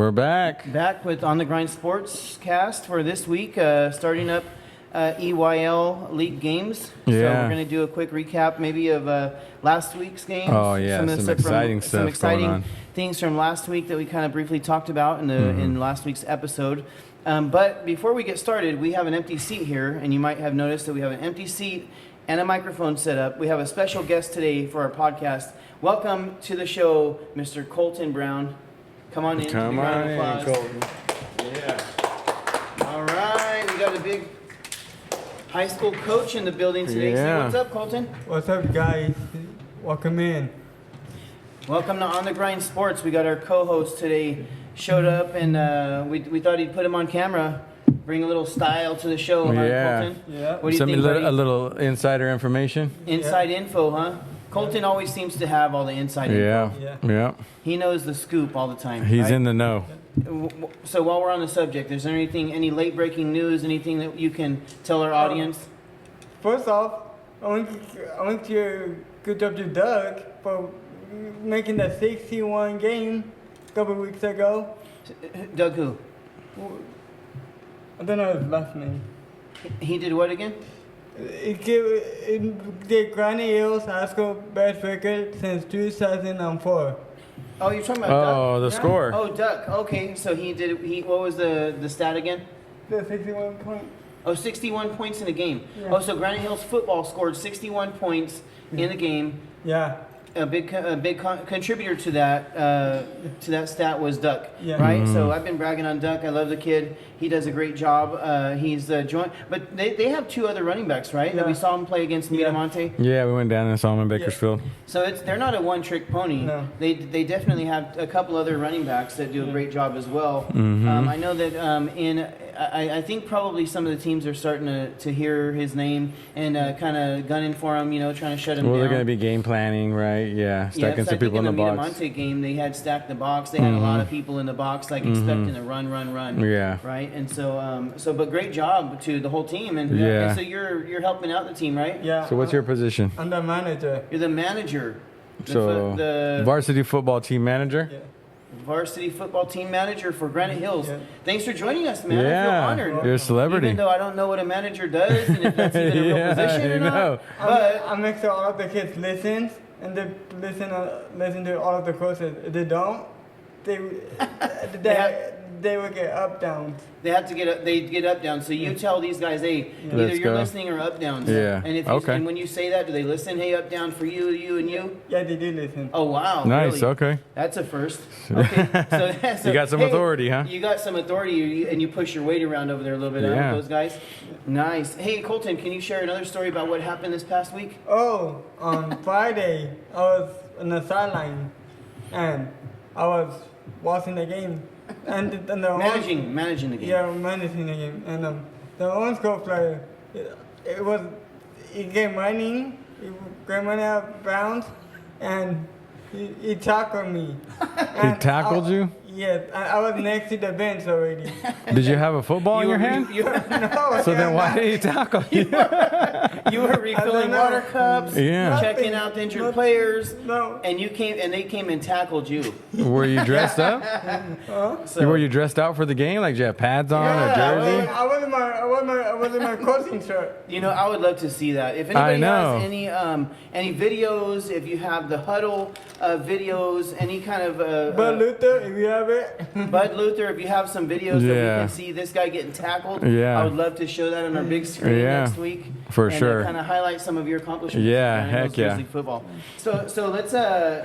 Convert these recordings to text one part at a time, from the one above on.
We're back. Back with On the Grind Sports Cast for this week, starting up EYL League games. So Yeah. we're going to do a quick recap maybe of last week's games. Oh, yeah, some exciting stuff Some exciting going on. things from last week that we kind of briefly talked about in last week's episode. But before we get started, we have an empty seat here, and you might have noticed that we have an empty seat and a microphone set up. We have a special guest today for our podcast. Welcome to the show, Mr. Colton Brown. Come on in. Come on in, Colton. Yeah. All right, we got a big high school coach in the building today. Yeah. Say what's up, Colton? What's up, guys? Welcome in. Welcome to On the Grind Sports. We got our co-host today showed up, and we thought he'd put him on camera, bring a little style to the show. Huh, Yeah. Colton? Yeah. What do you think, buddy? A little insider information. Inside info, huh? Colton always seems to have all the inside info. Yeah. He knows the scoop all the time. He's right? in the know. So while we're on the subject, is there any late breaking news, anything that you can tell our audience? First off, I want to good job to Doug for making the 61 game a couple weeks ago. Doug who? I don't know his last name. He did what again? It did Granny Hills High School best record since 2004. Oh, you're talking about Duck? Oh, the score. Oh, Duck. Okay, so what was the stat again? The 61 point. Oh, 61 points in a game. Yeah. Oh, so Granite Hills Football scored 61 points in a game. Yeah. A big contributor to that stat was Duck, Yeah. right? So I've been bragging on Duck. I love the kid. He does a great job. He's joined, but they have two other running backs, right? That we saw him play against Yeah. Miramonte. Yeah, we went down and saw him in Bakersfield. So they're not a one-trick pony. No. They definitely have a couple other running backs that do a great job as well. I know that I think probably some of the teams are starting to hear his name and kind of gunning for him, trying to shut him down. Well, they're going to be game planning, right? Yeah, stacking some people in the box. In the Miramonte game, they had stacked the box. They had a lot of people in the box, like expecting a run. Yeah. Right, and but great job to the whole team, and Yeah. and so you're helping out the team, right? Yeah. So what's your position? I'm the manager. You're the manager. The varsity football team manager? Yeah. Varsity football team manager for Granite Hills. Yeah. Thanks for joining us, man. I feel Yeah, honored. you're a celebrity. Even though I don't know what a manager does and if that's even a real Yeah, position or you not. know. But I make sure all of the kids listen, and they listen to all of the coaches. If they don't, they will get up downs. they have to get up down. So you tell these guys, hey, either Let's you're go. listening or up downs. Yeah. And Okay. and when you say that, do they listen? Hey, up down for you, and you. Yeah, they do listen. Oh wow. Nice, Really? okay. That's a first. Okay. So You got some authority, huh? You got some authority, and you push your weight around over there a little bit, huh, Yeah. with those guys. Nice. Hey, Colton, can you share another story about what happened this past week? Oh, on Friday, I was on the sideline, and I was watching the game. And the Managing the game. Yeah, managing the game. And the orange goal player, he came running out of bounds, and he tackled me. He tackled you? Yes, I was next to the bench already. Did you have a football in your hand? No, So then why did he tackle you? You were refilling know. water cups, Yeah. checking out the injured Nothing. players, No. and they came and tackled you. Were you dressed up? So, Were you dressed out for the game? Like, did you have pads on Yeah, or jersey? I was in my coaching shirt. I would love to see that. If I anybody know. has any videos, if you have the huddle videos, any kind of But Luther, if you have it, Bud Luther, if you have some videos that we Yeah. can see this guy getting tackled, Yeah. I would love to show that on our big screen Yeah. next week. For sure. Kind of highlight some of your accomplishments. Yeah, in heck Hills yeah. Grizzly football. So let's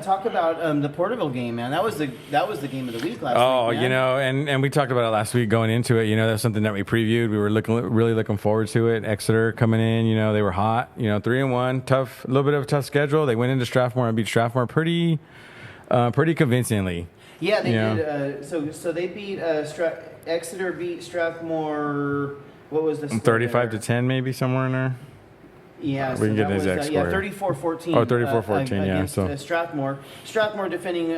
talk about the Porterville game, man. That was the game of the week last Oh, week, man. and we talked about it last week going into it. That's something that we previewed. We were really looking forward to it. Exeter coming in, they were hot. 3-1, tough, a little bit of a tough schedule. They went into Strathmore and beat Strathmore pretty convincingly. Yeah, they did. So they beat Exeter beat Strathmore. What was the score 35 there? to 10, maybe somewhere in there. Yeah, We can get the that exact score. 34-14. Oh, 34-14, yeah, Against so- Strathmore. Strathmore defending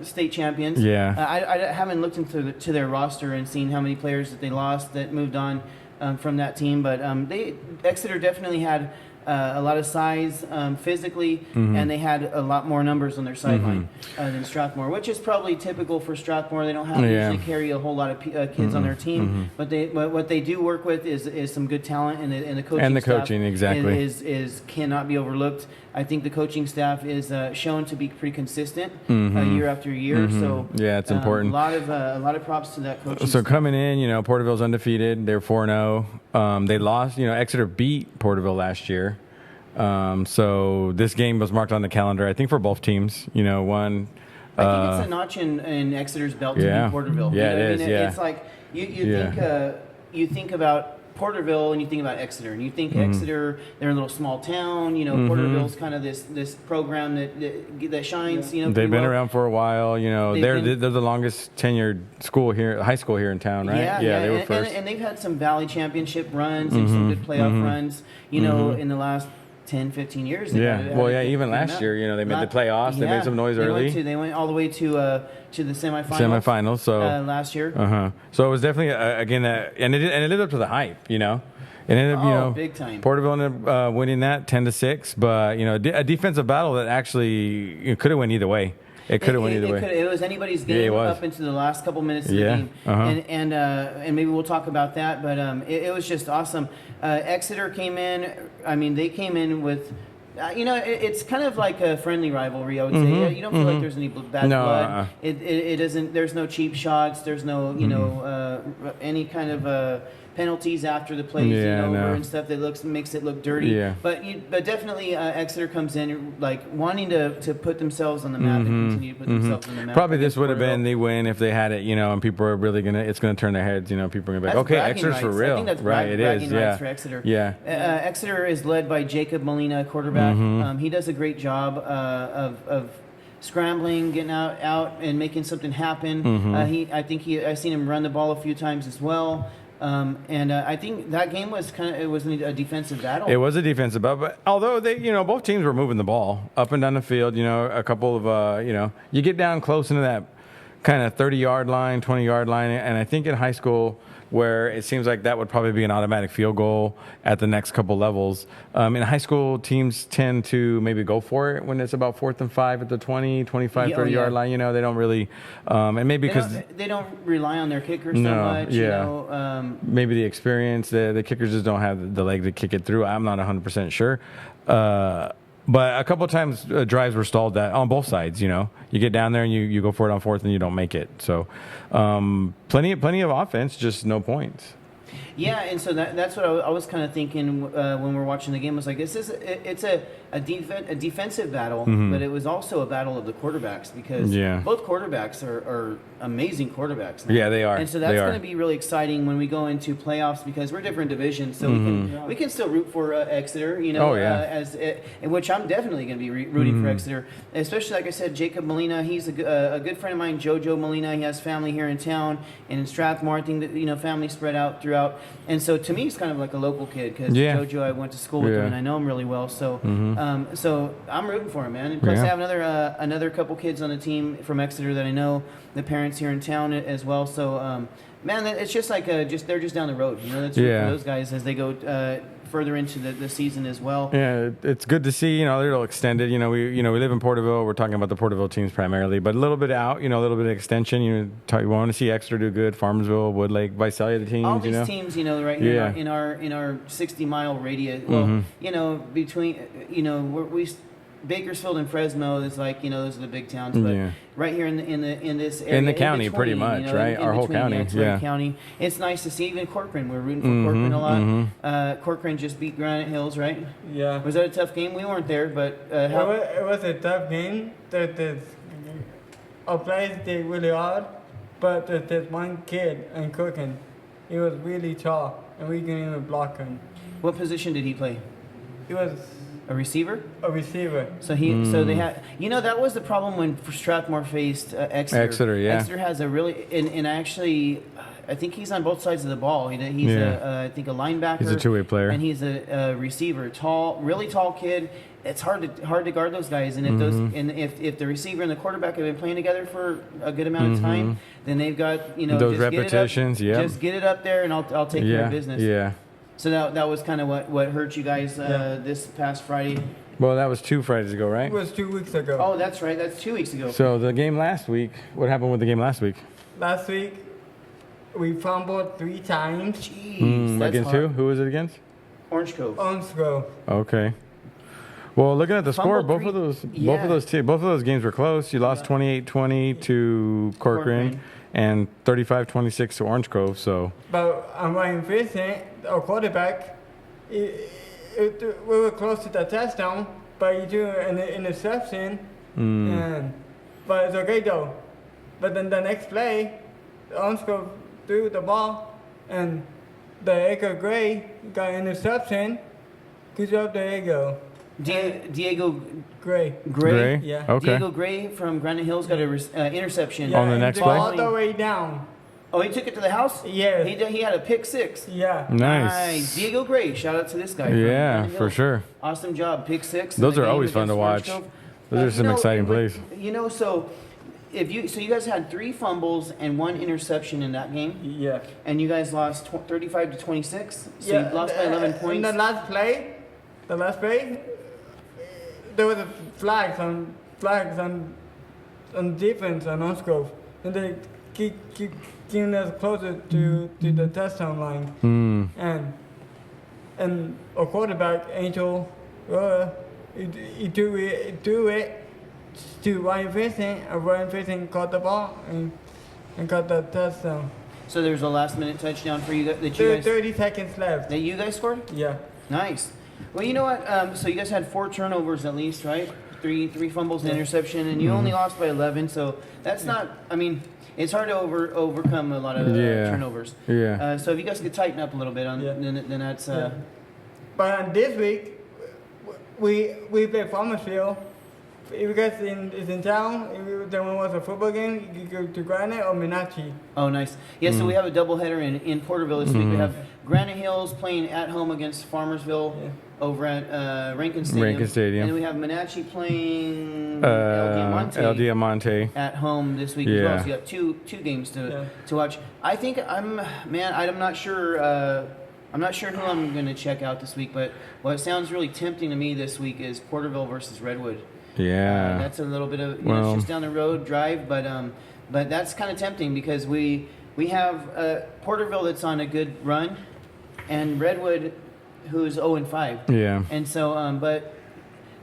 state champions. Yeah. I haven't looked into their roster and seen how many players that they lost that moved on from that team, but Exeter definitely had a lot of size physically, and they had a lot more numbers on their sideline than Strathmore, which is probably typical for Strathmore. They don't have usually carry a whole lot of kids on their team, but what they do work with is some good talent, and the coaching And the staff coaching, exactly. is cannot be overlooked. I think the coaching staff is shown to be pretty consistent year after year. So yeah, it's important. A lot of props to that coaching. So staff. coming in, Porterville's undefeated. They're 4-0. They lost. Exeter beat Porterville last year. So this game was marked on the calendar, I think, for both teams. One. I think it's a notch in Exeter's belt to beat Porterville. Yeah, it is. It's like you think about Porterville and you think about Exeter, and you think Exeter, they're a little small town. Porterville's kind of this program that shines. They've been around for a while. They're the longest tenured school here, high school here in town, right? Yeah, they were first. And they've had some Valley Championship runs and some good playoff runs. In the last 10, 15 years. Even last year, they made the playoffs. They made some noise early. They went all the way to the semifinals. Semifinals. So last year. So it was definitely and it lived up to the hype. It ended up, big time. Porterville ended up winning that 10-6, but a defensive battle that actually could have went either way. It could have went either way. It was anybody's game up into the last couple minutes of the game, and maybe we'll talk about that. But it was just awesome. Exeter came in. I mean, they came in with. It's kind of like a friendly rivalry, I would say. You don't feel like there's any bad blood. It doesn't. There's no cheap shots. There's no any kind of penalties after the plays and stuff that makes it look dirty. Yeah. But definitely Exeter comes in like wanting to put themselves on the map and continue to put themselves on the map. Probably this would have been the win if they had it, and people are really it's gonna turn their heads. People are gonna be like, okay, Exeter's for real. I think that's right? It is. Yeah. For Exeter. Yeah. Exeter is led by Jacob Molina, quarterback. He does a great job of scrambling, getting out, and making something happen. I've seen him run the ball a few times as well. I think that game was a defensive battle. It was a defensive battle, but although they, both teams were moving the ball up and down the field, a couple of, you get down close into that kind of 30-yard line, 20-yard line, and I think in high school where it seems like that would probably be an automatic field goal at the next couple levels. In high school, teams tend to maybe go for it when it's about 4th and 5 at the 20, 25, 30-yard line. They don't really, and maybe because they don't rely on their kickers so much. Yeah. Maybe the experience, the kickers just don't have the leg to kick it through. I'm not 100% sure. But a couple of times drives were stalled on both sides. You get down there and you go for it on 4th and you don't make it. So plenty of offense, just no points. Yeah, and so that's what I was kind of thinking when we were watching the game. I was like, it's a defensive battle, but it was also a battle of the quarterbacks because both quarterbacks are amazing quarterbacks now. Yeah, they are. And so that's going to be really exciting when we go into playoffs because we're different divisions, so we can still root for Exeter. Which I'm definitely going to be rooting for Exeter, especially like I said, Jacob Molina. He's a good friend of mine, Jojo Molina. He has family here in town and in Strathmore. I think that family spread out throughout. And so to me, he's kind of like a local kid because Jojo, I went to school with him and I know him really well. So, so I'm rooting for him, man. And plus, I have another couple kids on the team from Exeter that I know, the parents here in town as well. So, man, it's just like they're just down the road. That's for those guys as they go further into the season as well. Yeah, it's good to see. They're a little extended. We live in Porterville. We're talking about the Porterville teams primarily, but a little bit out. A little bit of extension. You want to see Exeter do good. Farmersville, Woodlake, Visalia, the teams. All these teams, right here in our 60-mile radius. Well, between we Bakersfield and Fresno is like those are the big towns, but right here in this area, in the county, pretty much, right? Our whole county, county. It's nice to see. Even Corcoran, we're rooting for Corcoran a lot. Corcoran just beat Granite Hills, right? Yeah. Was that a tough game? We weren't there, but it was a tough game. Our players did really hard, but there's one kid in Corcoran. He was really tall, and we couldn't even block him. What position did he play? He was a receiver. A receiver. So they had. That was the problem when Strathmore faced Exeter. Exeter has a really and actually, I think he's on both sides of the ball. He's I think a linebacker. He's a two-way player, and he's a receiver. Really tall kid. It's hard to guard those guys, and if the receiver and the quarterback have been playing together for a good amount of time, then they've got those repetitions. Just get it up there, and I'll take care of business. Yeah. So that was kind of what hurt you guys this past Friday. Well, that was 2 Fridays ago, right? It was 2 weeks ago. Oh, that's right. That's 2 weeks ago. So the game last week, what happened with the game last week? Last week, we fumbled 3 times. Jeez, that's Against hard. who was it against? Orange Cove. On Grove. Okay. Well, looking at the score, Fumbled both of those games were close. You lost 28-20 to Corcoran and 35-26 to Orange Grove. So, But Ryan Vincent, our quarterback, we were close to the touchdown, but he threw an interception. But it's okay though. But then the next play, Orange Grove threw the ball, and Diego Gray got an interception. Good job, Diego. Diego Gray. Gray. Yeah. Okay. Diego Gray from Granite Hills got a interception. On the and next threw play? all the way down. Oh, he took it to the house? Yeah. He had a pick 6. Yeah. nice. Diego Gray. Shout out to this guy. from Yeah, Granite for Hills. sure. Awesome job. Pick 6. in Those the are game always fun to against watch. Orange Cove. Those are some exciting it would- plays. So you guys had 3 fumbles and 1 interception in that game, Yeah. and you guys lost 35-26. So you lost by 11 In points. the last play, there was a flags on defense on Orange Grove, and they keep getting us closer to the touchdown line. And our quarterback Angel, he threw it to Ryan Vincent, and Ryan Vincent caught the ball and got the touchdown. So there's a last-minute touchdown for you guys that you guys 30 seconds left. that you guys scored. Yeah. Nice. Well, you know what? So you guys had 4 turnovers at least, right? Three fumbles and interception, and you only lost by 11. So that's not. I mean, it's hard to overcome a lot of turnovers. Yeah. So if you guys could tighten up a little bit on, Yeah. then that's. But this week, we play Farmersville. If you guys is in town, if there was a football game, you go to Granite or Minachi. Oh, nice. Yeah, so we have a doubleheader in Porterville this week. We have Granite Hills playing at home against Farmersville over at Rankin Stadium. And then we have Menachie playing El Diamante. at home this week as well. Yeah. So you have two games to watch. I think I'm not sure. I'm not sure who I'm going to check out this week, but what sounds really tempting to me this week is Porterville versus Redwood. Yeah. That's a little bit of it's just down the road drive, but that's kind of tempting because we have Porterville that's on a good run, and Redwood who's 0-5. Yeah. And so, but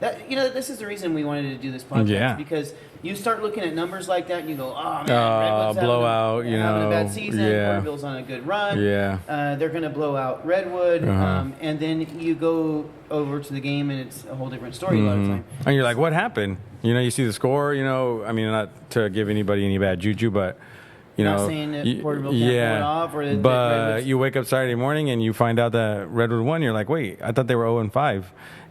that this is the reason we wanted to do this podcast because you start looking at numbers like that and you go, oh man, Redwood's blowout, having a bad season. Porterville's on a good run. Yeah. They're going to blow out Redwood, and then you go over to the game and it's a whole different story a lot of time. And you're like, what happened? You see the score, I mean, not to give anybody any bad juju, but, Not saying that Porterville can't pull it off or that but Redwood's- you wake up Saturday morning and you find out that Redwood won. You're like, wait, I thought they were 0-5.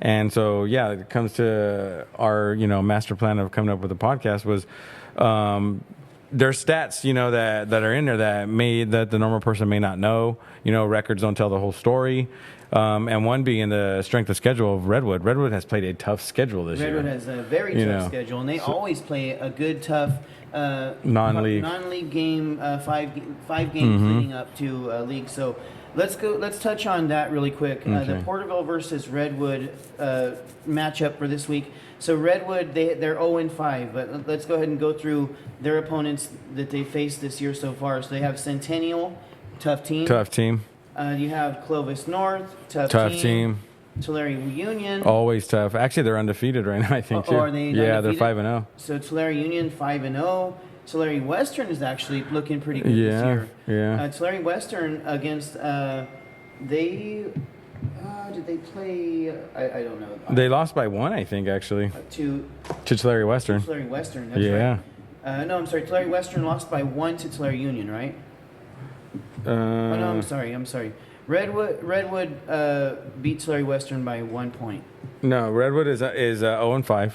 And so, it comes to our, master plan of coming up with a podcast was there's stats, that are in there that the normal person may not know. Records don't tell the whole story. And one being the strength of schedule of Redwood. Redwood has played a tough schedule this year. Redwood has a very tough schedule, and they always play a good, tough non-league game, five games leading up to league. So let's touch on that really quick. The Porterville versus Redwood matchup for this week. So Redwood, they're 0-5, but let's go ahead and go through their opponents that they faced this year so far. So they have Centennial, tough team. Tough team. You have Clovis North, tough team. Tulare Union. Always tough. Actually, they're undefeated right now, I think, too. Are they yeah, undefeated? they're 5-0. So Tulare Union 5-0. Tulare Western is actually looking pretty good this year. Yeah. Tulare Western against did they play? I don't know. They lost by 1, I think, actually, To Tulare Western. Tulare Western. That's Yeah. right. No, I'm sorry. Tulare Western lost by 1 to Tulare Union, right? Oh no, I'm sorry. Redwood beat Tulare Western by 1 point. No, Redwood is 0-5.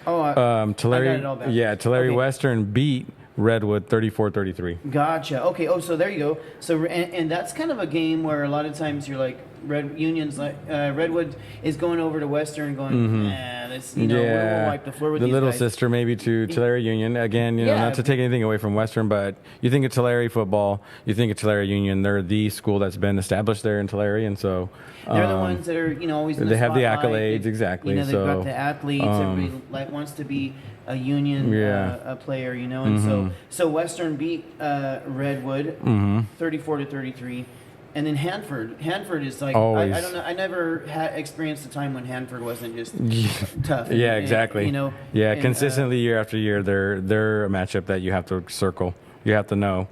Oh, Tulare, I got it all back. yeah, Tulare Okay. Western beat Redwood 34-33. Gotcha. Okay. Oh, so there you go. So and that's kind of a game where a lot of times you're like Redwood is going over to Western going, Let's we'll wipe the floor with the these little guys. sister maybe to Tulare Union. Again, Yeah. not to take anything away from Western, but you think of Tulare football, you think of Tulare Union. They're the school that's been established there in Tulare, and so they're the ones that are always in the they have the spotlight. accolades, exactly. They've So, got the athletes. Everybody wants to be a Union a player, and so Western beat Redwood 34-33. And then Hanford is like, I don't know. I never had experienced a time when Hanford wasn't just tough. Yeah, exactly. And, consistently year after year, they're a matchup that you have to circle. You have to know,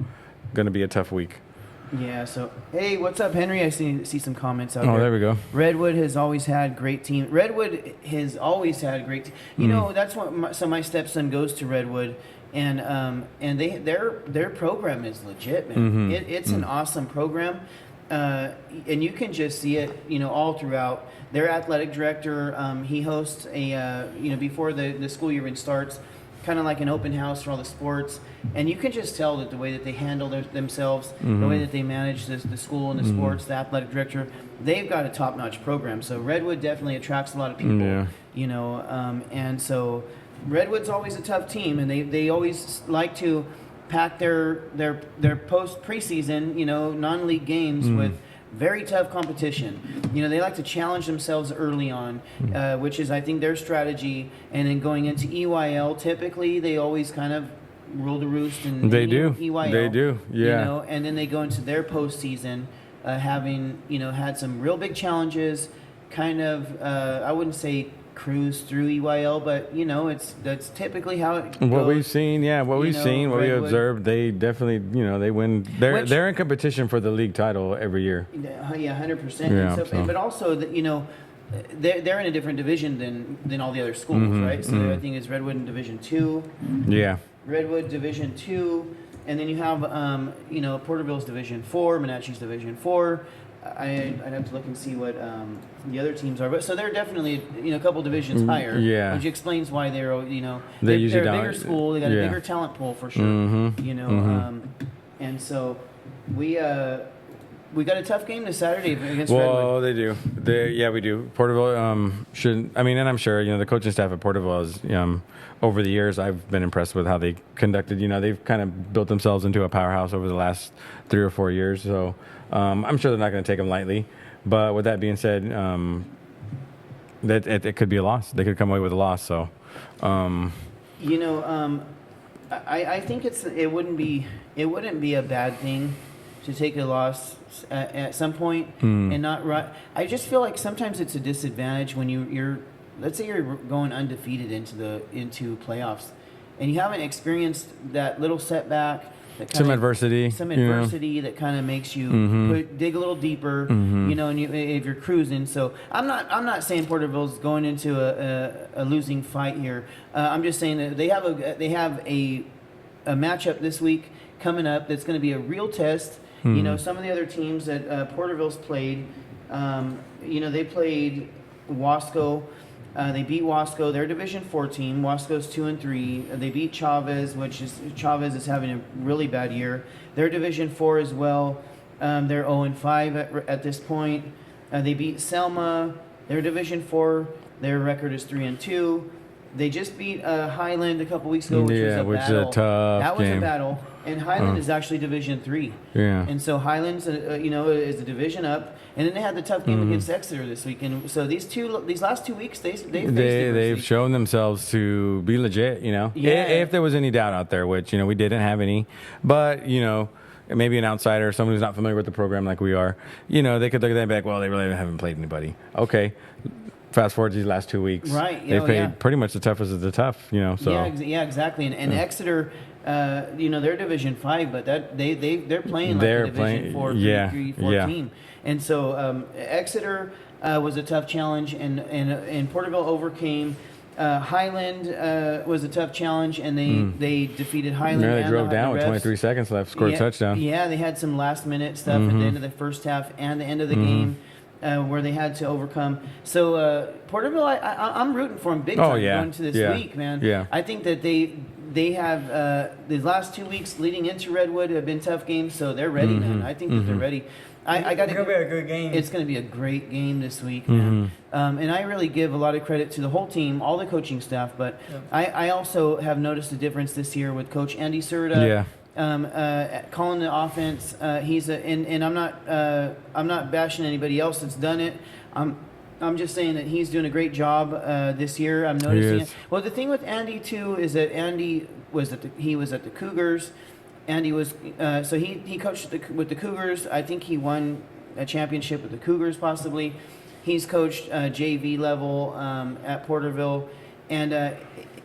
going to be a tough week. Yeah. So hey, what's up, Henry? I see some comments out there. Oh, there we go. Redwood has always had great team. Redwood has always had great team. That's what my stepson goes to Redwood. And their program is legit, man. It's an awesome program. And you can just see it, all throughout. Their athletic director, he hosts a, before the school year even starts, kind of like an open house for all the sports. And you can just tell that the way that they handle themselves, the way that they manage the school and the sports, the athletic director, they've got a top-notch program. So Redwood definitely attracts a lot of people, and so Redwood's always a tough team, and they always like to pack their post preseason, non-league games with very tough competition. They like to challenge themselves early on, which is, I think, their strategy. And then going into EYL, typically they always kind of rule the roost. And they do. EYL, they do. Yeah. And then they go into their postseason, having had some real big challenges. Kind of, I wouldn't say cruise through EYL, but that's typically how it goes. What we've seen, what we've Redwood, observed, they definitely, they win. They're in competition for the league title every year. Yeah, 100%. Yeah, but also that they're in a different division than all the other schools, right? So I think it's Redwood in Division 2. Yeah. Redwood Division 2, and then you have Porterville's Division 4, Monache's Division 4. I'd have to look and see what the other teams are, but so they're definitely a couple divisions higher. Yeah, which explains why they're they're a bigger school. They got a bigger talent pool for sure. And so we got a tough game this Saturday against Redwood. Well, they do. We do. Porterville should. I mean, and I'm sure the coaching staff at Porterville is. Over the years, I've been impressed with how they conducted. They've kind of built themselves into a powerhouse over the last 3 or 4 years. So I'm sure they're not going to take them lightly. But with that being said, that it could be a loss. They could come away with a loss. So, I think it wouldn't be a bad thing to take a loss at some point and not run. I just feel like sometimes it's a disadvantage when you're. Let's say you're going undefeated into playoffs, and you haven't experienced that little setback, some adversity that kind of makes you dig a little deeper, and if you're cruising. So I'm not saying Porterville's going into a losing fight here. I'm just saying that they have a matchup this week coming up that's going to be a real test. Some of the other teams that Porterville's played, they played Wasco. They beat Wasco. They're Division 4 team. Wasco's 2-3. They beat Chavez, Chavez is having a really bad year. They're Division 4 as well. They're 0-5 at this point. They beat Selma. They're Division 4. Their record is 3-2. They just beat Highland a couple weeks ago, which was a battle. Is a tough That was game. a battle. And Highland is actually Division 3. Yeah. And so Highland's, is a division up. And then they had the tough game against Exeter this week. And so these last 2 weeks, they've shown themselves to be legit. Yeah. If there was any doubt out there, which we didn't have any, but maybe an outsider, someone who's not familiar with the program like we are, they could look at that and be like, well, they really haven't played anybody. Okay. Fast forward these last 2 weeks. Right. They played pretty much the toughest of the tough, so. Yeah, exactly. And Exeter, they're Division 5, but they're playing like a Division 4, 3-4 team. And so Exeter was a tough challenge, and Porterville overcame. Highland was a tough challenge, and they defeated Highland. Yeah, they drove down with 23 seconds left, scored a touchdown. Yeah, they had some last-minute stuff at the end of the first half and the end of the game. Where they had to overcome. So Porterville, I'm rooting for them big time going into this week, man. Yeah. I think that they have these last 2 weeks leading into Redwood have been tough games, so they're ready, man. I think that they're ready. I got It's gonna be a good game. It's going to be a great game this week, man. And I really give a lot of credit to the whole team, all the coaching staff. But I also have noticed a difference this year with Coach Andy Serta. Calling the offense. And I'm not bashing anybody else that's done it. I'm just saying that he's doing a great job this year. I'm noticing it. Well, the thing with Andy too is that Andy was at the Cougars. Andy was so he coached with the Cougars. I think he won a championship with the Cougars possibly. He's coached JV level at Porterville, and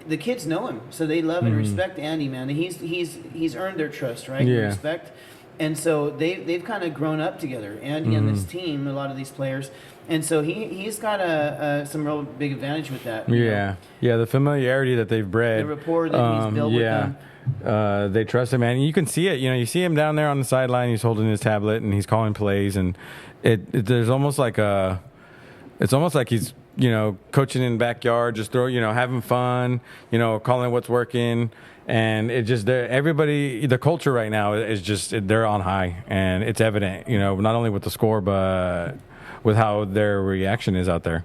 the kids know him, so they love and respect Andy, man. And he's earned their trust, right? Yeah. Respect. And so they've kind of grown up together, Andy and this team, a lot of these players. And so he's got some real big advantage with that. Yeah, the familiarity that they've bred, the rapport that he's built with them. They trust him, man. And you can see it. You see him down there on the sideline. He's holding his tablet and he's calling plays, and there's almost like it's almost like he's coaching in the backyard, just having fun, calling what's working. And it just, everybody, the culture right now is just, they're on high, and it's evident, not only with the score, but with how their reaction is out there.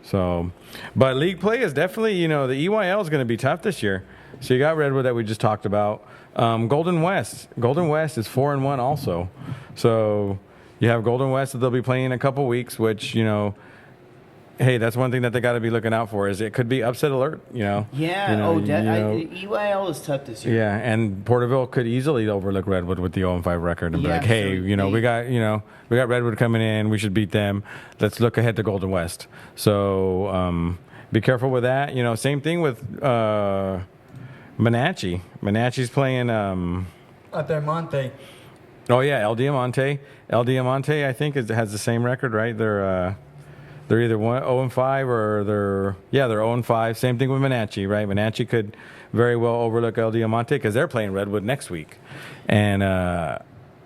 So, but league play is definitely, the EYL is going to be tough this year. So you got Redwood that we just talked about. Golden West is 4-1 also. So you have Golden West that they'll be playing in a couple weeks, which, hey, that's one thing that they got to be looking out for, is it could be upset alert, Yeah. EYL is tough this year. Yeah, and Porterville could easily overlook Redwood with the 0-5 record and be like, hey, we got Redwood coming in, we should beat them. Let's look ahead to Golden West. So be careful with that. Same thing with Menachie. Menachie's playing At Del Monte. Oh yeah, El Diamante. El Diamante, I think, has the same record, right? They're either 0-5 or they're 0-5. Same thing with Menachie, right? Menachie could very well overlook El Diamante because they're playing Redwood next week. And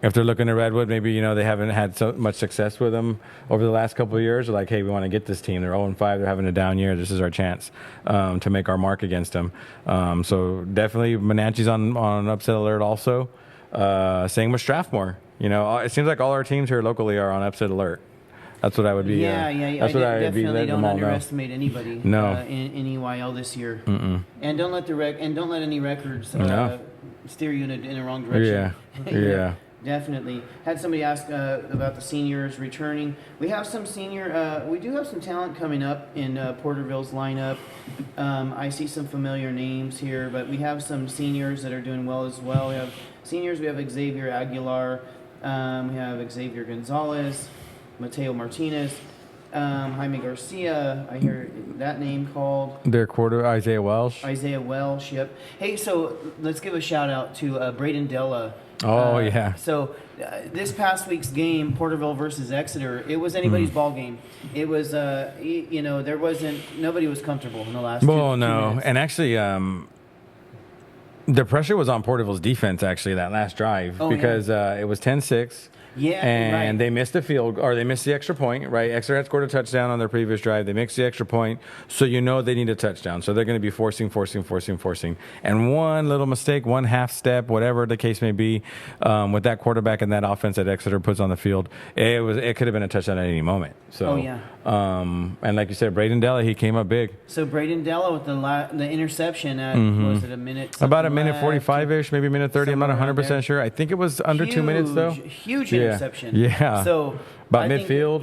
if they're looking at Redwood, maybe, they haven't had so much success with them over the last couple of years. They're like, hey, we want to get this team. They're 0-5. They're having a down year. This is our chance to make our mark against them. So definitely Menachie's on upset alert also. Same with Strathmore. It seems like all our teams here locally are on upset alert. That's what I would be. That's what I would be letting them all know. Definitely don't underestimate anybody. in EYL this year. And don't let any records steer you in the wrong direction. Yeah. Definitely. Had somebody ask about the seniors returning. We have some we do have some talent coming up in Porterville's lineup. I see some familiar names here, but we have some seniors that are doing well as well. We have seniors. We have Xavier Aguilar. We have Xavier Gonzalez. Mateo Martinez, Jaime Garcia, I hear that name called. Their quarter, Isaiah Welsh, yep. Hey, so let's give a shout out to Braden Della. Oh, yeah. So this past week's game, Porterville versus Exeter, it was anybody's ball game. It was, nobody was comfortable in the last two minutes. And actually, the pressure was on Porterville's defense, actually, that last drive, because it was 10-6. Yeah, and they missed they missed the extra point, right? Exeter had scored a touchdown on their previous drive. They missed the extra point, so they need a touchdown. So they're going to be forcing. And one little mistake, one half step, whatever the case may be, with that quarterback and that offense that Exeter puts on the field, it could have been a touchdown at any moment. So, and like you said, Braden Della, he came up big. So Braden Della with the interception at was it a minute? About a minute 45-ish, maybe a minute 30. I'm not 100% sure. I think it was under 2 minutes though. Huge interception. Yeah. So about midfield.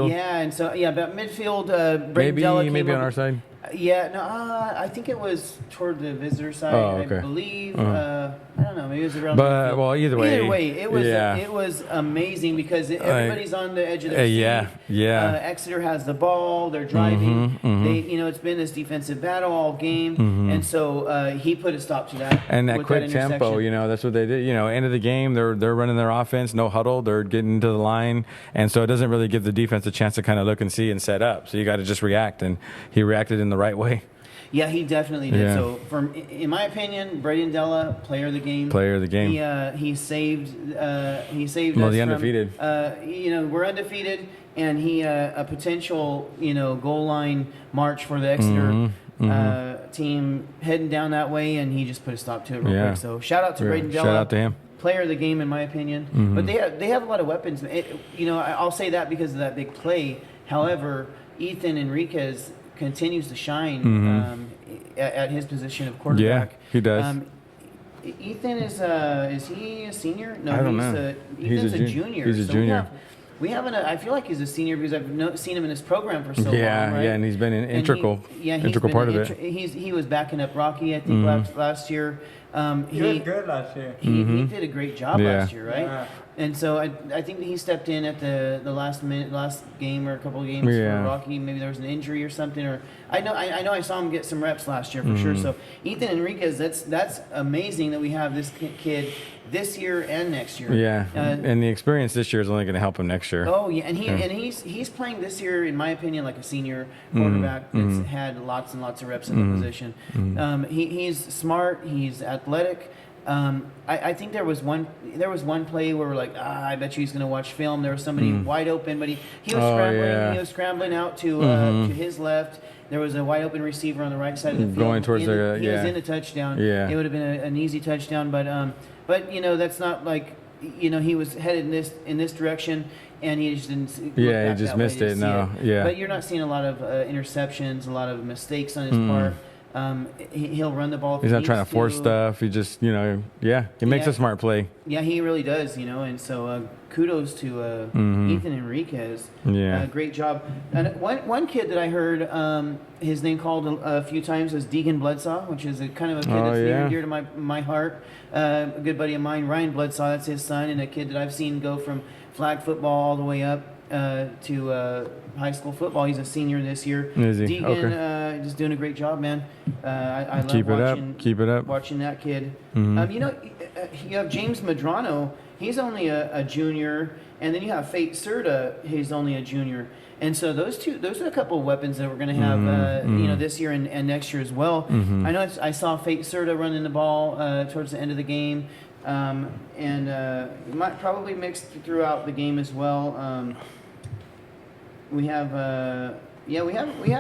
Yeah, and so about midfield. Braden Della maybe on our side. I think it was toward the visitor side. I believe. I don't know. Maybe it was around. But either way, it was amazing because everybody's on the edge of their seat. Exeter has the ball. They're driving. It's been this defensive battle all game, and so he put a stop to that. And that quick tempo, that's what they did. End of the game, they're running their offense, no huddle. They're getting to the line, and so it doesn't really give the defense a chance to kind of look and see and set up. So you got to just react, and he reacted in the right way. Yeah, he definitely did. Yeah. So, in my opinion, Braden Della, player of the game. He saved. Well, the undefeated. We're undefeated, and he a potential goal line march for the Exeter team heading down that way, and he just put a stop to it real quick. So shout out to Braden Della. Shout out to him. Player of the game, in my opinion. But they have a lot of weapons. I'll say that because of that big play. However, Ethan Enriquez continues to shine at his position of quarterback. Yeah, he does. Ethan is he a senior? No, I don't know. Ethan's a junior. He's a junior. We haven't. I feel like he's a senior because I've seen him in this program for so long. Right? Yeah, and he's been an integral part of it. He was backing up Rocky, I think, last year. He was good last year. He did a great job last year, right? Yeah. And so I think that he stepped in at the last game or a couple of games for Rocky. Maybe there was an injury or something. Or I know I saw him get some reps last year for sure. So Ethan Enriquez, that's amazing that we have this kid this year and next year. Yeah, and the experience this year is only going to help him next year. Oh yeah, and he's playing this year, in my opinion, like a senior quarterback that's had lots and lots of reps in the position. He's smart. He's athletic. I think there was one play where we're like, I bet you he's going to watch film. There was somebody wide open, but he was scrambling. Yeah. He was scrambling out to his left. There was a wide open receiver on the right side of the field. Going towards he was in a touchdown. Yeah. It would have been an easy touchdown, but that's not like, he was headed in this direction, and he just didn't. Yeah, he just missed it. No, yeah. But you're not seeing a lot of interceptions, a lot of mistakes on his part. He'll run the ball. He's not trying to force stuff. He just, he makes a smart play. Yeah, he really does, and so kudos to Ethan Enriquez. Yeah. Great job. And one kid that I heard his name called a few times was Deegan Bledsaw, which is a kind of a kid that's near and dear to my heart. A good buddy of mine, Ryan Bledsaw, that's his son, and a kid that I've seen go from flag football all the way up to high school football. He's a senior this year. Is he? Deegan, just doing a great job, man. I love Keep it up. watching that kid. You have James Madrano. He's only a junior, and then you have Fate Serta. He's only a junior, and so those are a couple of weapons that we're going to have, this year and next year as well. I know I saw Fate Serta running the ball towards the end of the game. And might probably mixed throughout the game as well. We have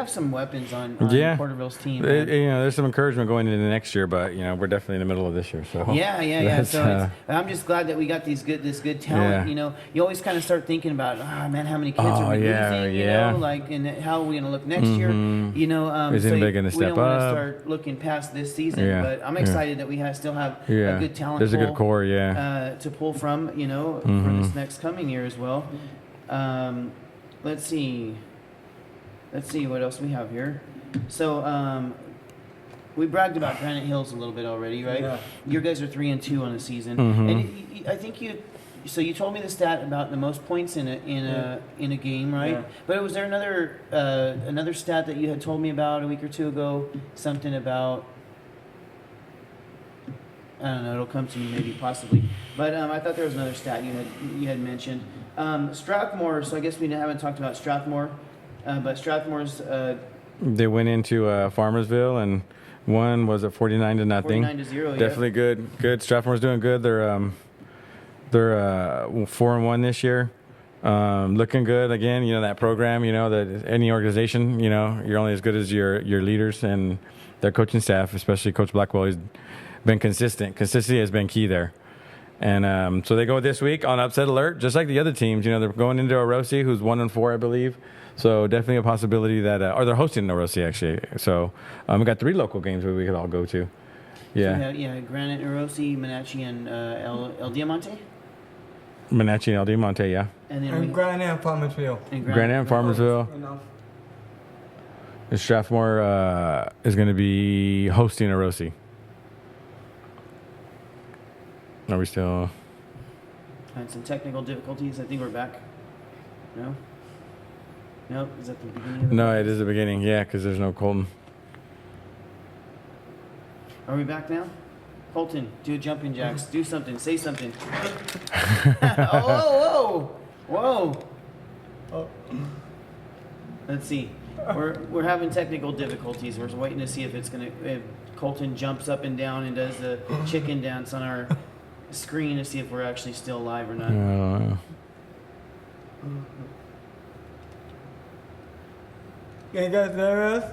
some weapons on Porterville's team. There's some encouragement going into next year, but we're definitely in the middle of this year. So So I'm just glad that we got this good talent. Yeah. You always kind of start thinking about, how many kids are we losing? And how are we going to look next year? Is anybody going to step up? We don't want to up? start looking past this season, but I'm excited that we still have a good talent. There's a good core, to pull from, for this next coming year as well. Let's see what else we have here. So we bragged about Granite Hills a little bit already, right? Yeah. You guys are 3-2 on the season, and I think you told me the stat about the most points in a game, right? Yeah. But was there another stat that you had told me about a week or two ago? Something about, I don't know. It'll come to me maybe, possibly. But I thought there was another stat you had mentioned. Strathmore. So I guess we haven't talked about Strathmore. But Strathmore's they went into Farmersville and won, was it 49-0? 49-0. Definitely good. Strathmore's doing good. They're 4-1 this year. Looking good again. That program. That any organization. You're only as good as your leaders and their coaching staff, especially Coach Blackwell. He's been consistent. Consistency has been key there. And so they go this week on upset alert, just like the other teams. They're going into Orosi, who's 1-4, I believe. So definitely a possibility that, or they're hosting Orosi actually. So we got 3 local games where we could all go to. Yeah. So Granite, Orosi, Menachie, and El Diamante. Menachie and El Diamante, yeah. And Granite and Farmersville. Granite and Farmersville. And Strathmore is going to be hosting Orosi. Are we still? Had some technical difficulties. I think we're back. No? No? Is that the beginning? No, it is the beginning. Yeah, because there's no Colton. Are we back now? Colton, do jumping jacks. Do something. Say something. Whoa! Oh. Let's see. We're having technical difficulties. We're waiting to see if Colton jumps up and down and does the chicken dance on our screen to see if we're actually still live or not. Can you guys hear us?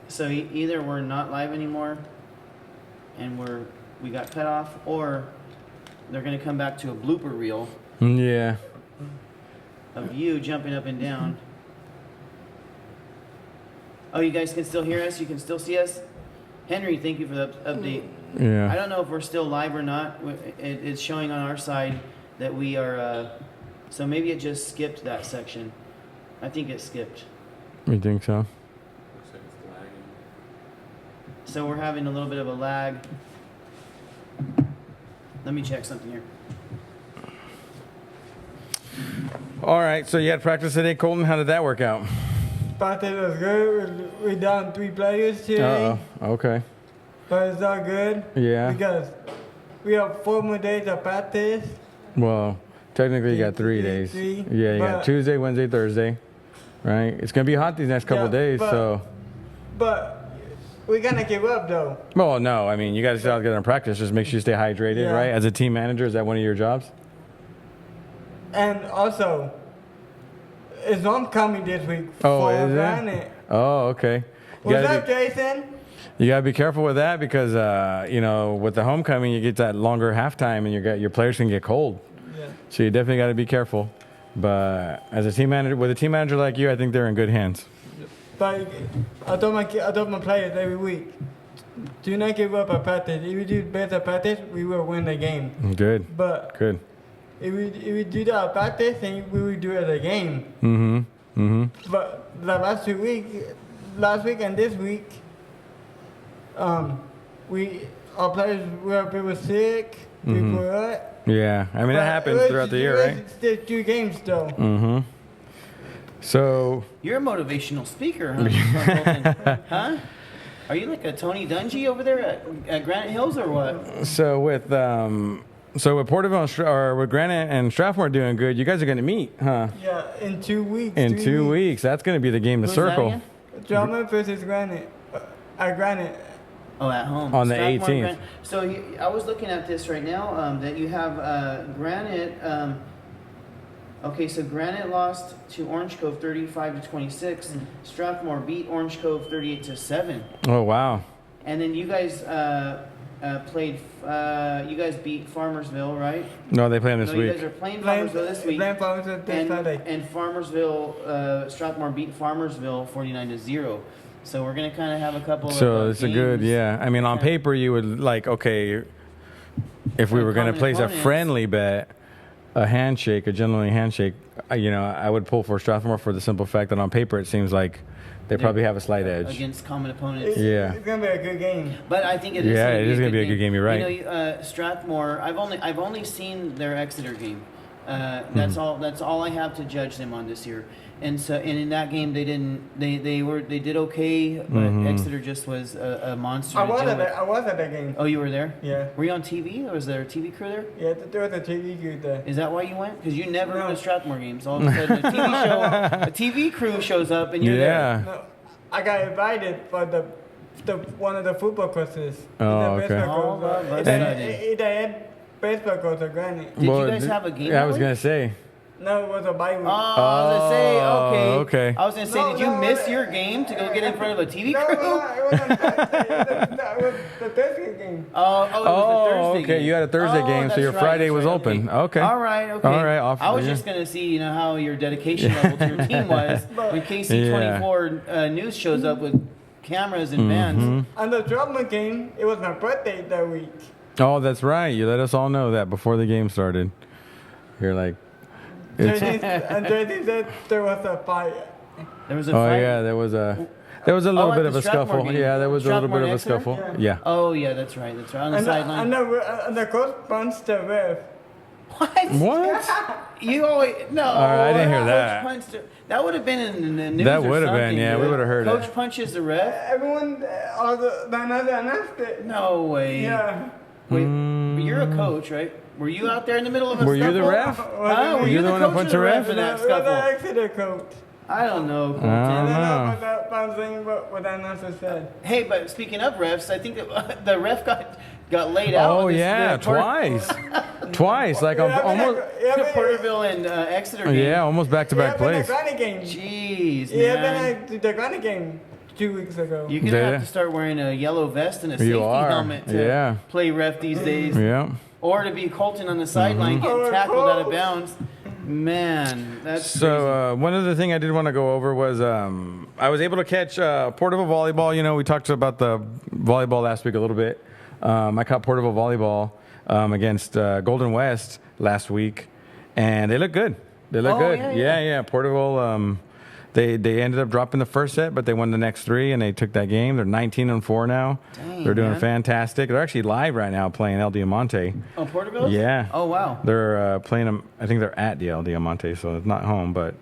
So either we're not live anymore, and we got cut off, or they're gonna come back to a blooper reel Yeah. of you jumping up and down. Oh, you guys can still hear us? You can still see us? Henry, thank you for the update. Yeah. I don't know if we're still live or not. It's showing on our side that we are, so maybe it just skipped that section. I think it skipped. You think so? Looks like it's lagging. So we're having a little bit of a lag. Let me check something here. All right. So you had practice today, Colton. How did that work out? Practice was good. We're down 3 players today. Okay. But it's all good. Yeah. Because we have 4 more days of practice. Well, technically you got 3 days. Three, Yeah, you got but- Tuesday, Wednesday, Thursday. Right? It's gonna be hot these next couple Yeah, days, but- so. But we're gonna give up though. Well, no. I mean, you guys still get in practice. Just make sure you stay hydrated, Yeah. right? As a team manager, is that one of your jobs? And also, it's homecoming this week Oh, for is it? Granite. Oh, okay. You What's gotta up, be, Jason? you gotta be careful with that because with the homecoming, you get that longer halftime, and your players can get cold. Yeah. So you definitely got to be careful. But as a team manager, with a team manager like you, I think they're in good hands. But I told my players every week, do not give up a practice. If we do better practice, we will win the game. Good. But Good. if we do that practice, then we will do it a game. Mm-hmm. Mm-hmm. But the last week and this week, our players were sick. Mhm. People hurt. Yeah. I mean, that happens throughout the year, right? It's still 2 games though. Mm-hmm. So, You're a motivational speaker, huh? Huh? Are you like a Tony Dungy over there at Granite Hills or what? so with Porterville or with Granite and Strathmore doing good, you guys are going to meet, huh? Yeah, in 2 weeks. In 3 2 weeks. That's going to be the game to Who's that circle. again? Drama versus Granite. At Granite. Oh, at home. On the Strathmore 18th. Granite. So I was looking at this right now, that you have Granite. Okay, so Granite lost to Orange Cove 35-26. Strathmore beat Orange Cove 38-7. Oh, wow. And then you guys played. You guys beat Farmersville, right? No, they play them this No, you week. guys are playing Farmersville this week. Playing Farmersville this Sunday. And Farmersville, Strathmore beat Farmersville 49-0. So we're gonna kind of have a couple. So of it's a good, games. yeah. I mean, on Yeah. paper, you would like, okay, if we were going to Common place a opponents. friendly bet, a handshake, a gentlemanly handshake, I would pull for Strathmore for the simple fact that on paper it seems like they probably have a slight edge. against common opponents. Yeah. It's gonna be a good game. But I think it is. Yeah, gonna it is gonna be a good game, you're right. You know, Strathmore. I've only seen their Exeter game. Mm-hmm. That's all I have to judge them on this year. And in that game they did okay, but Mm-hmm. Exeter just was a monster. I to was deal at with. that. I was at that game. Oh, you were there? Yeah. Were you on TV? Or was there a TV crew there? Yeah, there was a TV crew there. Is that why you went? Because you never No. go to Strathmore games. All of a sudden, a TV crew shows up and you're there. Yeah. No, I got invited for the one of the football courses. Oh, It's a okay. baseball course. Oh, that's It's exciting. a baseball course at Granite. Did you guys have a game Yeah, I that was week? going to say. No, it was a bye week. Oh, I was gonna say, okay. Oh, okay. I was gonna say, No, did you no, miss no. your game to go get in front of a TV No, crew? no, it wasn't Thursday. It was the Thursday game. Oh, it was the Thursday okay. game. You had a Thursday Oh, game, so that's your right, Friday that's was right, open. Okay. All right, okay. All right, off I was for you. just gonna see, how your dedication level to your team was when KC24 News shows up with cameras and Mm-hmm. vans. And the drama game, it was my birthday that week. Oh, that's right. You let us all know that before the game started. You're like, it's, And JD said there was a fight. There was a oh fight. yeah, there was a little at bit the of a Strathmore scuffle. game. Yeah, there was a little Strathmore bit of a and Exeter? scuffle. Yeah. Oh yeah, that's right. That's right. On the And sideline. the coach punched the ref. What? What? You always no. All right, I didn't hear Coach that. punched her. That would have been in the news. That or would have been, something, yeah, we dude. would have heard Coach it. punches the ref. Everyone, all the another announced it. No way. Yeah. Wait, but you're a coach, right? Were you out there in the middle of a Were you scuffle? the ref? Huh? Were you you the the one that coach punched or the the ref ref? in that With the scuffle? Exeter coach. I don't know, Colton. I don't I don't know. know what I'm saying, what the announcer said. Hey, but speaking of refs, I think that the ref got laid out. Oh on this- yeah, the twice, twice. Like Yeah, almost. yeah, The but- Porterville and Exeter game. Yeah, almost back to back Yeah, but plays. the Granite game. Jeez, Yeah, man. but the Granite game. 2 weeks ago. You're gonna Yeah. have to start wearing a yellow vest and a safety You are. helmet to Yeah. play ref these days, Yeah. or to be Colton on the sideline getting Oh, tackled out of Colt. bounds. Man, that's crazy. So one other thing I did want to go over was I was able to catch portable volleyball. You know, we talked about the volleyball last week a little bit. I caught portable volleyball against Golden West last week, and they look good. They look Oh, good. yeah. Yeah. Portable. They ended up dropping the first set, but they won the next 3, and they took that game. They're 19-4 now. Dang, They're doing man. fantastic. They're actually live right now playing El Diamante. Oh, Porterville? Yeah. Oh, wow. They're playing them. I think they're at the El Diamante, so it's not home, but.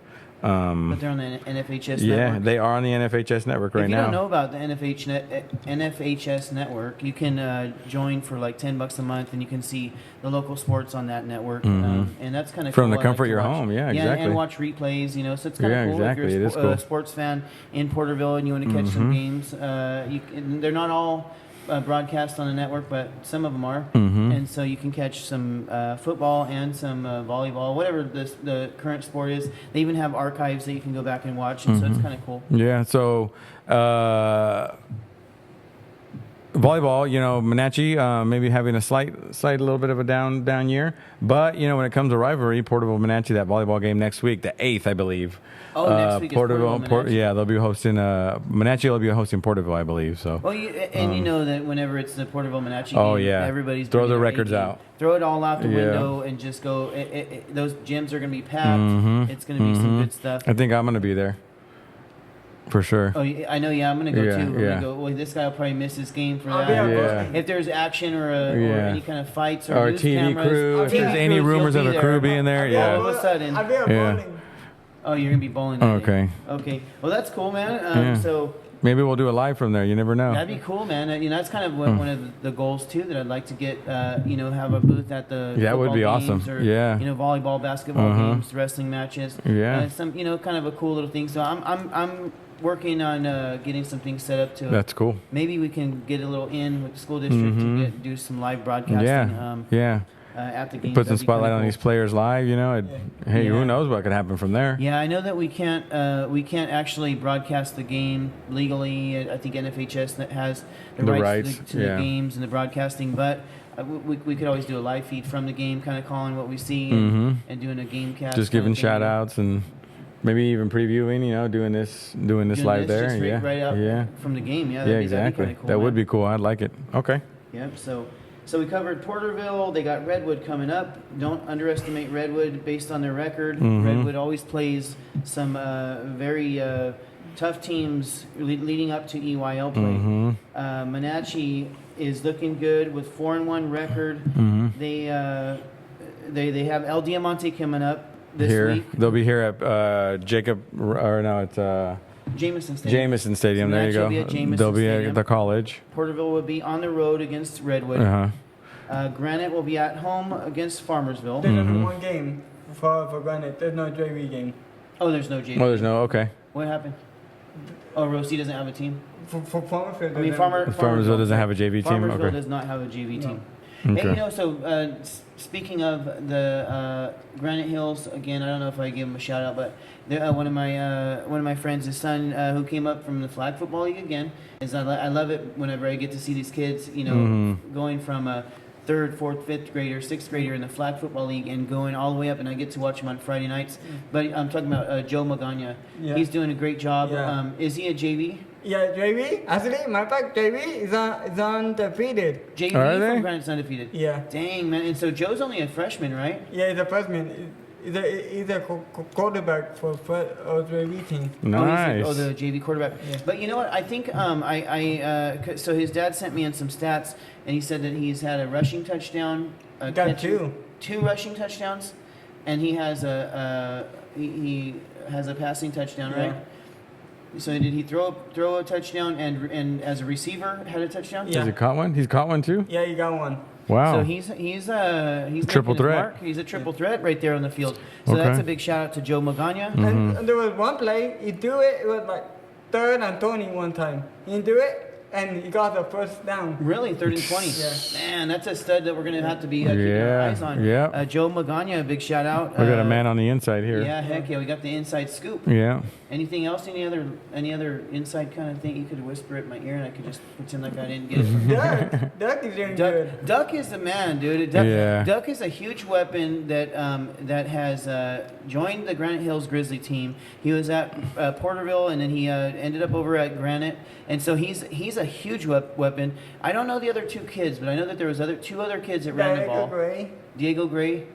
But they're on the NFHS Yeah, network. they are on the NFHS network right If you now. don't know about the NFHS network, you can join for like $10 a month, and you can see the local sports on that network, and that's kind of From cool. the I comfort to of your watch. home. Yeah, Yeah, exactly. and watch replays. You know, so it's kind of Yeah, cool. exactly. If It you're is a cool. sports fan in Porterville and you want to catch some games, they're not all broadcast on the network, but some of them are, and so you can catch some football and some volleyball, whatever the current sport is. They even have archives that you can go back and watch, and so it's kind of cool. Yeah, so volleyball, you know, Monachi maybe having a slight little bit of a down year, but you know, when it comes to rivalry, Porterville Monachi, that volleyball game next week, the 8th, I believe. Oh, next week is Porterville, Monachi. Yeah, they'll be hosting Monachi. Will be hosting Porterville, I believe. So. Well, you know that whenever it's the Porterville Monachi Oh, game, yeah. everybody's Throw bringing the their records A game. out. Throw it all out the Yeah. window and just go. Those gyms are going to be packed. It's going to be some good stuff. I think I'm gonna be there. For sure. Oh, yeah, I know. Yeah, I'm going to go Yeah, too. We're yeah. going to go. Well, this guy will probably miss this game for I'll that. be at Yeah. work. If there's action or or Yeah. any kind of fights or Our news TV cameras, crew. If TV there's any crews, rumors you'll of be a crew there. being there, All yeah. of a sudden. I'll be at Yeah. bowling. Oh, you're going to be bowling. That Okay. day. Okay. Well, that's cool, man. Yeah. So. Maybe we'll do it live from there. You never know. That'd be cool, man. You know, that's kind of one of the goals too. That I'd like to get, have a booth at the Yeah, that would football be awesome. games or, Yeah. volleyball, basketball games, wrestling matches. Yeah. Some kind of a cool little thing. So I'm working on getting some things set up to. That's cool. Maybe we can get a little in with the school district to do some live broadcasting. Yeah. Yeah. At the games. Put some That'd be kinda spotlight on cool. these players live. You know, hey, Yeah. who knows what could happen from there? Yeah, I know that we can't actually broadcast the game legally. I think NFHS that has the rights to the yeah. games and the broadcasting, but we could always do a live feed from the game, kind of calling what we see and doing a game cast. Just kinda giving thing. shout outs and maybe even previewing. You know, doing this Doing live this there. just Yeah. right out Yeah. from the game. Yeah, Yeah. that'd be Exactly. kinda cool, That would man. be cool. I'd like it. Okay. Yep. So we covered Porterville. They got Redwood coming up. Don't underestimate Redwood based on their record. Redwood always plays some very tough teams leading up to EYL play. Monachi is looking good with 4-1 record. They have El Diamante coming up this Here, week. they'll be here at Jacob, or no, it's Jameson Stadium. Jameson Stadium. So There you Monachi will go. be at Jameson They'll be Stadium. at the college. Porterville will be on the road against Redwood. Granite will be at home against Farmersville. There's only one game for Granite. There's no JV game. Oh, there's no JV. Oh, there's no. Okay. What happened? Oh, Rosie doesn't have a team. For Farmersville. I mean, Farmersville doesn't have a JV team. Farmersville Okay. does not have a JV team. Okay. And speaking of the Granite Hills, again, I don't know if I give him a shout out, but one of my friends, his son, who came up from the flag football league again, is I love it whenever I get to see these kids, going from a third, fourth, fifth grader, sixth grader in the flag football league and going all the way up, and I get to watch him on Friday nights. But I'm talking about Joe Magana. Yeah. He's doing a great job. Yeah. Is he a JV? Yeah, JV. Actually, my fact, JV is undefeated. JV Are they? from Granite's undefeated. Yeah. Dang, man. And so Joe's only a freshman, right? Yeah, he's a freshman. He's a quarterback for JV team. Nice. Oh, the JV quarterback. Yeah. But you know what? I think so his dad sent me in some stats, and he said that he's had a rushing touchdown. Got two. Two rushing touchdowns, and he has he has a passing touchdown, Yeah. right? So did he throw a touchdown and as a receiver had a touchdown? Yeah. Has he caught one? He's caught one too. Yeah, you got one. Wow. So he's Triple making his threat. mark. He's a triple threat right there on the field. So that's Okay. a big shout out to Joe Magana. And there was one play, he threw it, it was like 3rd and 20 one time. He threw it, and he got the first down. Really, 3rd and 20. Yeah. Man, that's a stud that we're going to have to be keeping our eyes on. Yeah. Joe Magana, a big shout out. We got a man on the inside here. Yeah, heck yeah, we got the inside scoop. Yeah. Anything else? Any other inside kind of thing you could whisper at my ear and I could just pretend like I didn't get it from you? Duck is doing good. Duck is the man, dude. Duck is a huge weapon that has joined the Granite Hills Grizzly team. He was at Porterville, and then he ended up over at Granite, and so he's a huge weapon. I don't know the other two kids, but I know that there was two other kids that ran the ball. Diego Gray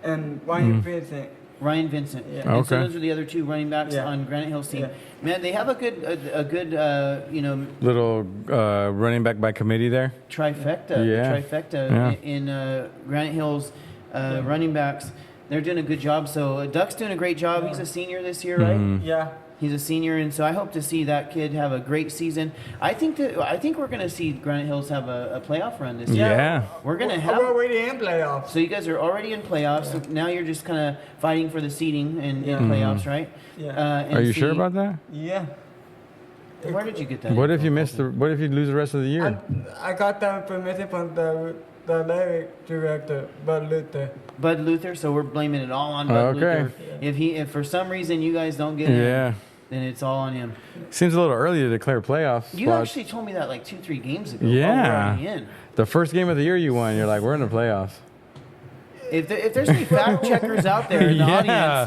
and Ryan Vincent. Ryan Vincent. Yeah. And so Okay. those are the other two running backs on Granite Hills team. Yeah. Man, they have a good Little running back by committee there. trifecta. Yeah. Yeah. In Granite Hills running backs. They're doing a good job. So Duck's doing a great job. He's a senior this year, right? Mhm. Yeah. He's a senior, and so I hope to see that kid have a great season. I think we're going to see Granite Hills have a playoff run this year. Yeah. We're going to We're have. already in playoffs. So you guys are already in playoffs. So now you're just kind of fighting for the seeding in playoffs, right? Yeah. And Are you sure about that? Yeah. Where did you get that? What if info, you miss Colton? What if you lose the rest of the year? I got that permission from the lyric director, Bud Luther. Bud Luther. So we're blaming it all on Bud Okay. Luther. If for some reason you guys don't get in, Yeah. then it's all on him. Seems a little early to declare playoffs. You actually told me that like 2-3 games ago. Yeah. Oh, we're already in. The first game of the year you won, you're like, we're in the playoffs. If there's any fact checkers out there in the Yeah.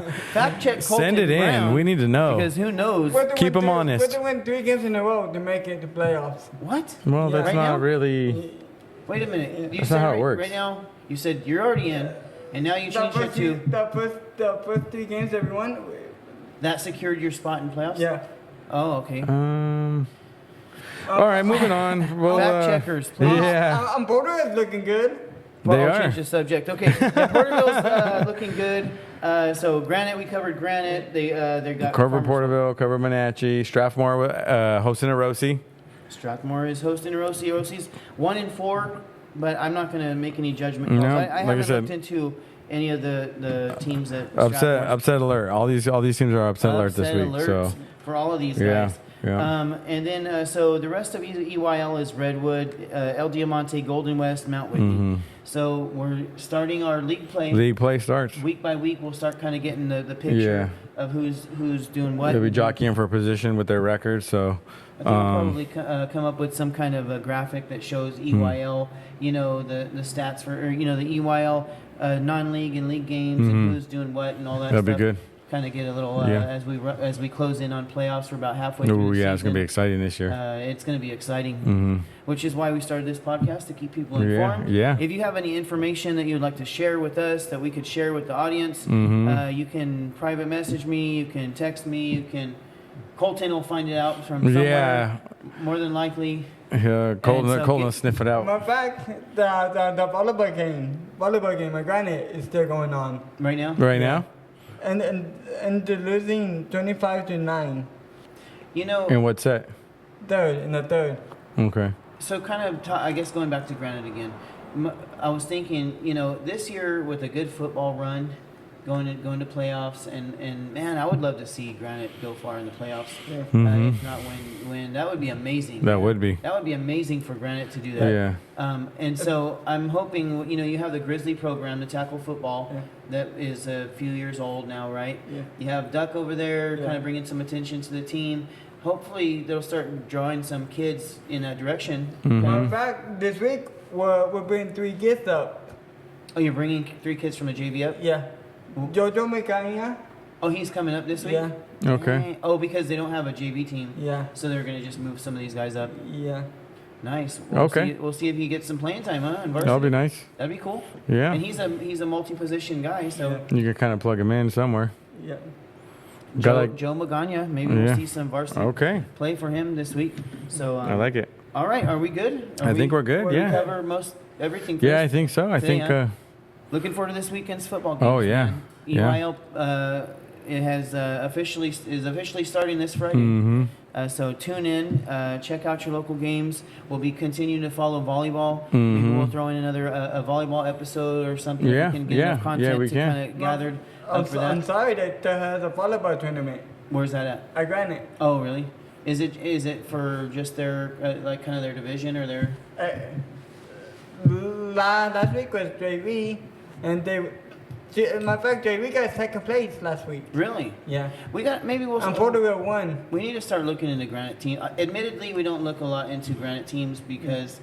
audience, fact check Colton Send it in. Brown, We need to know. because who knows? Keep them honest. We're to win 3 games in a row to make it to playoffs. What? Well, Yeah. that's Right not now? really. Wait a minute. You That's said not how it right, works. right now, you said you're already in, and now you changed it to The first 3 games that we won. that secured your spot in playoffs? Yeah. Oh, okay. All right, moving on. Well, Fact checkers, please. Yeah. Porter is looking good. Well, They I'll are. change the subject. Okay, yeah, Porterville's looking good. So Granite, we covered Granite. They got Cover Farmers- Porterville, cover Wenatchee, Strathmore hosting a Rosie. Strathmore is hosting Rosie. Rosie's 1-4, but I'm not going to make any judgment calls. No, I like I haven't said- looked into any of the teams that Upset alert. All these teams are upset alert this week. alerts So for all of these Yeah, guys. yeah. And then so the rest of EYL is Redwood, El Diamante, Golden West, Mount Whitney. So we're starting our league play. league play starts. Week by week, we'll start kind of getting the picture of who's doing what. They'll be jockeying for position with their records. So I think we'll probably come up with some kind of a graphic that shows EYL, the stats for, or, the EYL non-league and league games and who's doing what and all that that'll stuff. be good. Kind of get a little Yeah. as we close in on playoffs. We're about halfway through Oh the yeah, season. it's gonna be exciting this year. It's going to be exciting, which is why we started this podcast, to keep people informed. Yeah. If you have any information that you'd like to share with us, that we could share with the audience, you can private message me, you can text me, Colton will find it out from somewhere, Yeah. more than likely. Yeah, Colton so will sniff it out. Matter of fact, the volleyball game at Granite is still going on. Right now? Right now? And they're losing 25-9. In what set? In the third. Okay. So kind of, I guess going back to Granite again, I was thinking, this year with a good football run, going to playoffs, and man, I would love to see Granite go far in the playoffs. Yeah. If not win, that would be amazing. That would be. That would be amazing for Granite to do that. Yeah. And so I'm hoping, you have the Grizzly program, the tackle football, that is a few years old now, right? Yeah. You have Duck over there, Yeah. kind of bringing some attention to the team. Hopefully they'll start drawing some kids in that direction. Matter of fact, this week we're bringing 3 kids up. Oh, you're bringing 3 kids from the JV up? Yeah. Jojo Mecania. Oh, he's coming up this week? Yeah. Okay. Dang. Oh, because they don't have a JV team. Yeah. So they're going to just move some of these guys up. Yeah. Nice. Okay. We'll see if he gets some playing time, huh? In varsity. That'll be nice. That'd be cool. Yeah. And he's a multi-position guy, so You can kind of plug him in somewhere. Yeah. Joe Magana, maybe we'll Yeah. see some varsity Okay. play for him this week. So I like it. All right, are we good? I think we're good, We yeah. cover most everything. Yeah, I first? think so. I Today, think. huh? Looking forward to this weekend's football games. Oh, yeah. man. Yeah. EYL it has officially starting this Friday. Mm-hmm. So tune in, check out your local games. We'll be continuing to follow volleyball. Maybe we'll throw in another a volleyball episode or something. Yeah, We can get yeah, enough content yeah, we to can. kind of gathered On up for that. Saturday, they has a volleyball tournament Where's that at? at Granite. Oh, really? Is it for just their like kind of their division or their? Last week was JV, and my fact JV got second place last week. Really? Yeah. We got maybe we'll. And Porterville won. We need to start looking into Granite team. Admittedly, we don't look a lot into Granite teams because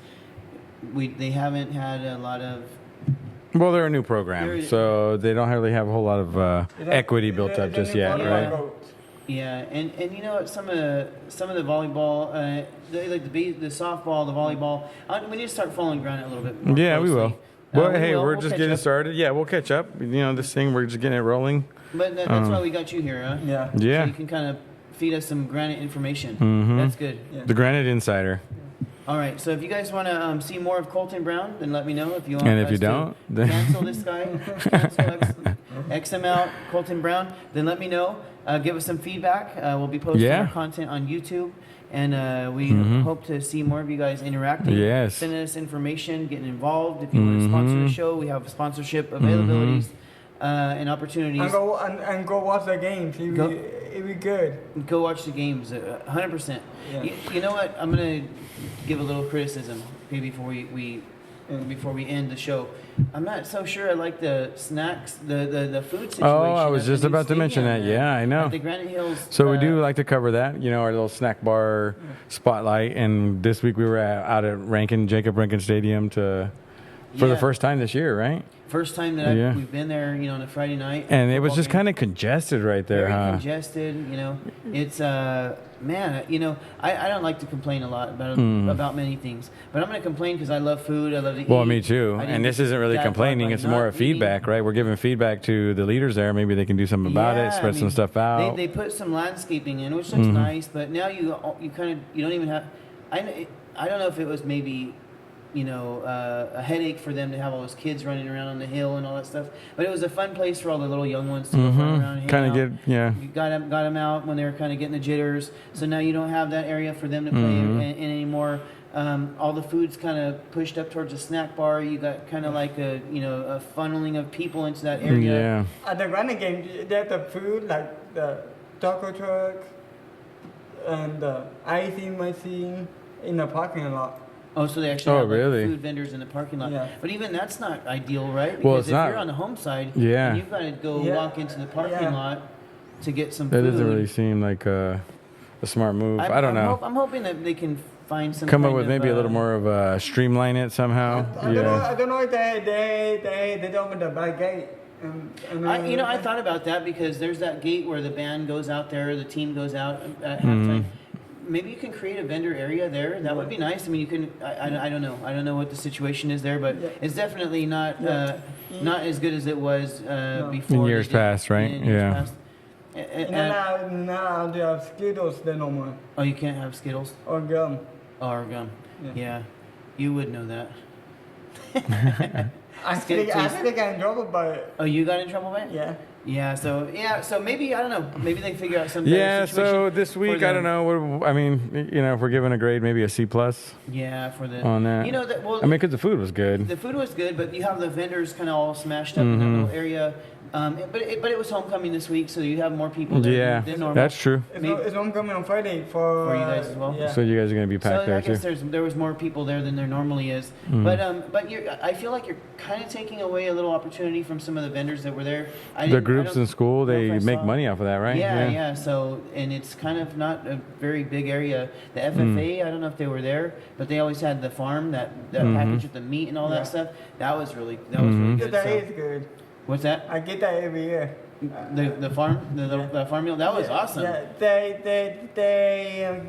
they haven't had a lot of. Well, they're a new program, so they don't really have a whole lot of equity built up just yet, right? Yeah, and you know what? Some of the volleyball, like the softball, the volleyball. We need to start following Granite a little bit more Yeah, closely. we will. Well, hey, we'll we're just getting started. Yeah, we'll catch up. You know, this thing, we're just getting it rolling. But that's why we got you here, huh? Yeah. Yeah. So you can kind of feed us some Granite information. Mhm. That's good. Yeah. The Granite Insider. All right. So if you guys want to see more of Colton Brown, then let me know. If you want, And if us you to don't, then cancel this guy, X him out, Colton Brown, then let me know. Give us some feedback. We'll be posting Yeah. our content on YouTube, and we hope to see more of you guys interacting. Yes. Sending us information, getting involved. If you want to sponsor the show, we have sponsorship availabilities and opportunities. And go watch the games. It'd be good. Go watch the games, 100%. Yeah. You know what? I'm gonna give a little criticism before we end the show. I'm not so sure I like the snacks, the food situation. Oh, I was at the just new about to mention stadium, that. man. Yeah, I know. At the Granite Hills. So we do like to cover that, you know, our little snack bar spotlight. And this week we were out at Jacob Rankin Stadium for the first time this year, right? First time that we've been there, you know, on a Friday night. And it was Football just game. kind of congested right there, Very huh? congested, you know. It's man, you know, I don't like to complain a lot about many things, but I'm going to complain because I love food. I love to eat. Well, me too. I didn't And this get isn't really that part complaining. by It's more not of feedback, eating. right? We're giving feedback to the leaders there. Maybe they can do something about it, spread some stuff out. They put some landscaping in, which looks nice, but now you don't even have. I don't know if it was maybe, you know, a headache for them to have all those kids running around on the hill and all that stuff. But it was a fun place for all the little young ones to go run around and hang Kind out. of get, You got them out when they were kind of getting the jitters. So now you don't have that area for them to play in anymore. All the food's kind of pushed up towards the snack bar. You got kind of like a funneling of people into that area. Yeah. At the running game, they have the food like the taco truck and the icing machine in the parking lot. Oh, so they actually have really? food vendors in the parking lot. Yeah. But even that's not ideal, right? Because Well, it's if not. you're on the home side, Yeah. and you've got to go walk into the parking lot to get some That food. doesn't really seem like a smart move. I don't know. I'm hoping that they can find some Come up kind with of, maybe a little more of a streamline it somehow. I don't know if they open the back gate. I thought about that because there's that gate where the band goes out there, the team goes out at halftime. Maybe you can create a vendor area there. That would be nice. I mean, you can. I don't know. I don't know what the situation is there, but it's definitely not as good as it was before. In years past, right? In years past. Now they have Skittles there no more. Oh, you can't have Skittles Or gum. or gum. Yeah, you would know that. I think I got in trouble by it. Oh, you got in trouble by it? Yeah. Yeah. So maybe I don't know. Maybe they figure out some. Yeah, situation so this for week, I don't know. I mean, you know, if we're giving a grade, maybe a C+ Yeah, for the on that. You know that. Well, I mean, because the food was good. the food was good, but you have the vendors kind of all smashed up in that little area. But it was homecoming this week, so you have more people there Yeah, than normal. that's true. It's homecoming on Friday for you guys as well? Yeah. So you guys are going to be packed So there I guess too. there was more people there than there normally is. But I feel like you're kind of taking away a little opportunity from some of the vendors that were there. The groups in school, know if they I make saw- money off of that, right? Yeah. So, and it's kind of not a very big area. The FFA, I don't know if they were there, but they always had the farm, that package with the meat and all that stuff. That was really good. That So- is good. what's that? I get that every year. The farm meal. That was awesome. Yeah, they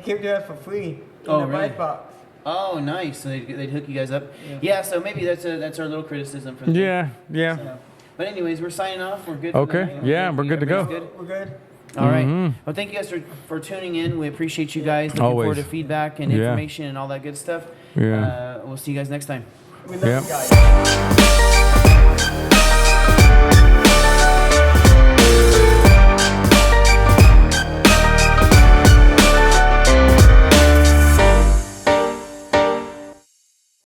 give it us for free in Oh, the really? price box. Oh, nice. So they'd hook you guys up. Yeah. So maybe that's our little criticism for the Yeah. So, but anyways, we're signing off. We're good. For Okay. the night. Yeah, we're good to go. Everybody's good? We're good. All right. Well, thank you guys for tuning in. We appreciate you guys. Looking forward Always. to feedback and Yeah. information and all that good stuff. Yeah. We'll see you guys next time. We love Yep. you guys.